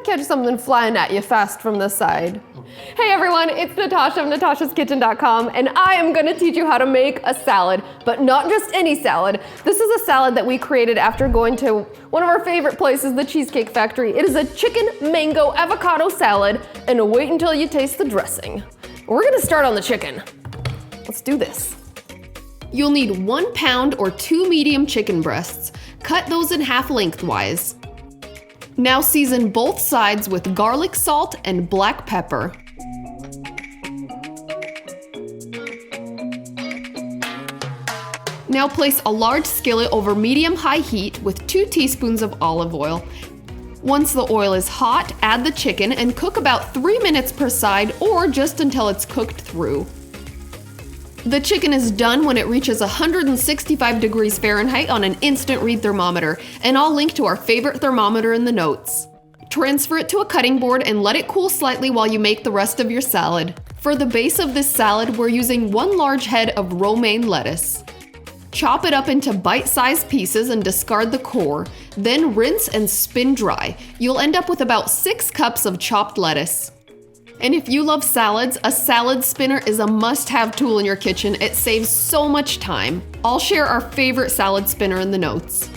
catch something flying at you fast from the side. Hey everyone, it's Natasha of natashaskitchen.com, and I am gonna teach you how to make a salad, but not just any salad. This is a salad that we created after going to one of our favorite places, the Cheesecake Factory. It is a chicken mango avocado salad, and wait until you taste the dressing. We're gonna start on the chicken. Let's do this. You'll need 1 pound or 2 medium chicken breasts. Cut those in half lengthwise. Now season both sides with garlic salt and black pepper. Now place a large skillet over medium-high heat with 2 teaspoons of olive oil. Once the oil is hot, add the chicken and cook about 3 minutes per side or just until it's cooked through. The chicken is done when it reaches 165 degrees Fahrenheit on an instant read thermometer, and I'll link to our favorite thermometer in the notes. Transfer it to a cutting board and let it cool slightly while you make the rest of your salad. For the base of this salad, we're using 1 large head of romaine lettuce. Chop it up into bite-sized pieces and discard the core, then rinse and spin dry. You'll end up with about 6 cups of chopped lettuce. And if you love salads, a salad spinner is a must-have tool in your kitchen. It saves so much time. I'll share our favorite salad spinner in the notes.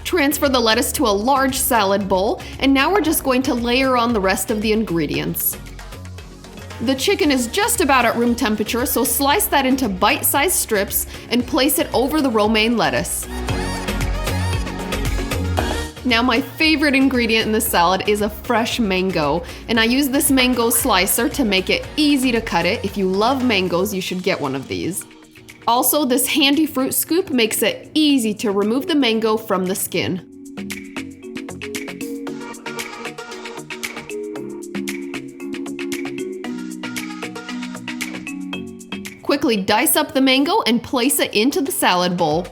Transfer the lettuce to a large salad bowl, and now we're just going to layer on the rest of the ingredients. The chicken is just about at room temperature, so slice that into bite-sized strips and place it over the romaine lettuce. Now my favorite ingredient in this salad is a fresh mango, and I use this mango slicer to make it easy to cut it. If you love mangoes, you should get one of these. Also, this handy fruit scoop makes it easy to remove the mango from the skin. Quickly dice up the mango and place it into the salad bowl.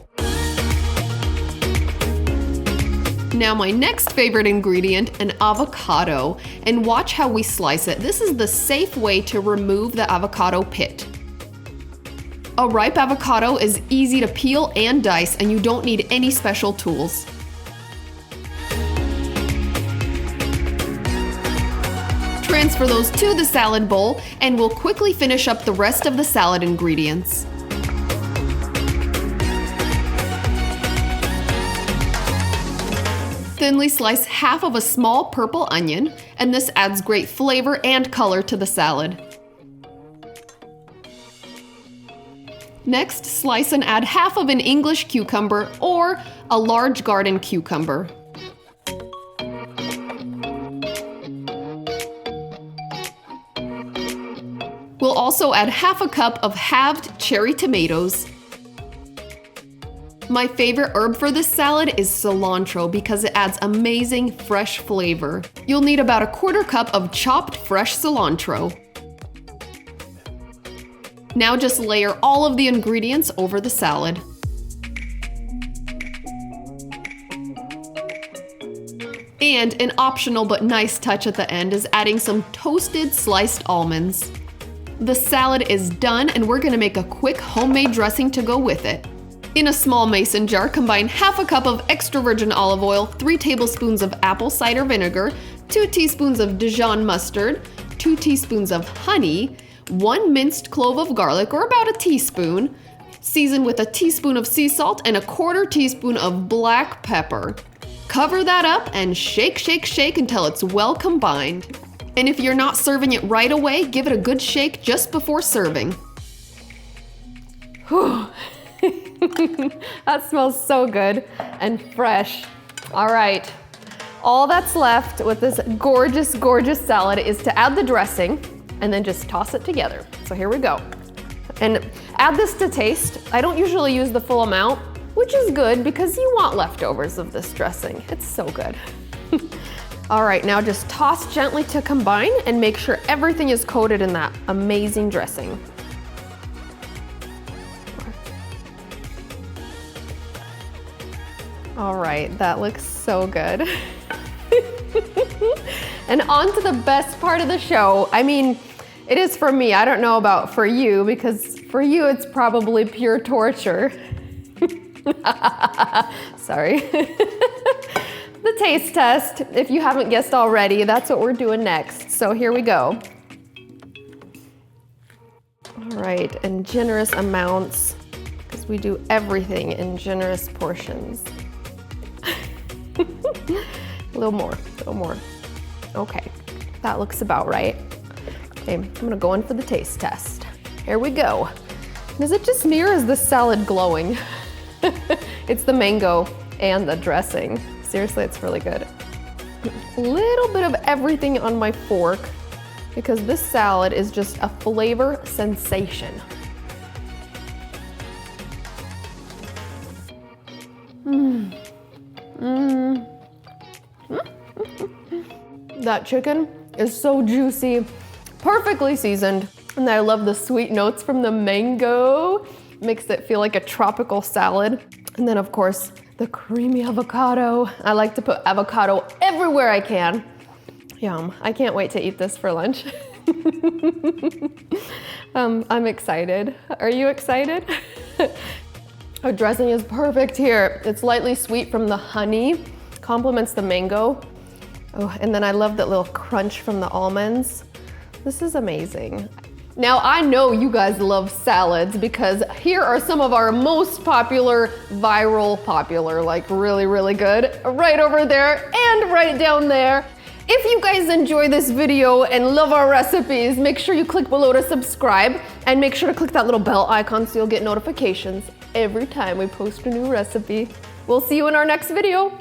Now my next favorite ingredient, an avocado, and watch how we slice it. This is the safe way to remove the avocado pit. A ripe avocado is easy to peel and dice, and you don't need any special tools. Transfer those to the salad bowl, and we'll quickly finish up the rest of the salad ingredients. Thinly slice half of a small purple onion, and this adds great flavor and color to the salad. Next, slice and add half of an English cucumber or a large garden cucumber. We'll also add half a cup of halved cherry tomatoes. My favorite herb for this salad is cilantro because it adds amazing fresh flavor. You'll need about 1/4 cup of chopped fresh cilantro. Now just layer all of the ingredients over the salad. And an optional but nice touch at the end is adding some toasted sliced almonds. The salad is done, and we're gonna make a quick homemade dressing to go with it. In a small mason jar, combine half a cup of extra virgin olive oil, 3 tablespoons of apple cider vinegar, 2 teaspoons of Dijon mustard, 2 teaspoons of honey, 1 minced clove of garlic, or about a teaspoon. Season with a teaspoon of sea salt and 1/4 teaspoon of black pepper. Cover that up and shake, shake, shake until it's well combined. And if you're not serving it right away, give it a good shake just before serving. Whew. That smells so good and fresh. All right, all that's left with this gorgeous, gorgeous salad is to add the dressing and then just toss it together. So here we go. And add this to taste. I don't usually use the full amount, which is good because you want leftovers of this dressing. It's so good. All right, now just toss gently to combine and make sure everything is coated in that amazing dressing. All right, that looks so good. And on to the best part of the show. I mean, it is for me. I don't know about for you, because for you it's probably pure torture. Sorry. The taste test. If you haven't guessed already, that's what we're doing next. So here we go. All right, in generous amounts, because we do everything in generous portions. A little more, a little more. Okay, that looks about right. Okay, I'm gonna go in for the taste test. Here we go. Is it just me or is this salad glowing? It's the mango and the dressing. Seriously, it's really good. A little bit of everything on my fork because this salad is just a flavor sensation. That chicken is so juicy, perfectly seasoned, and I love the sweet notes from the mango. Makes it feel like a tropical salad. And then of course, the creamy avocado. I like to put avocado everywhere I can. Yum, I can't wait to eat this for lunch. I'm excited. Are you excited? Our dressing is perfect here. It's lightly sweet from the honey, complements the mango. Oh, and then I love that little crunch from the almonds. This is amazing. Now I know you guys love salads because here are some of our most popular, like really, really good, right over there and right down there. If you guys enjoy this video and love our recipes, make sure you click below to subscribe and make sure to click that little bell icon so you'll get notifications every time we post a new recipe. We'll see you in our next video.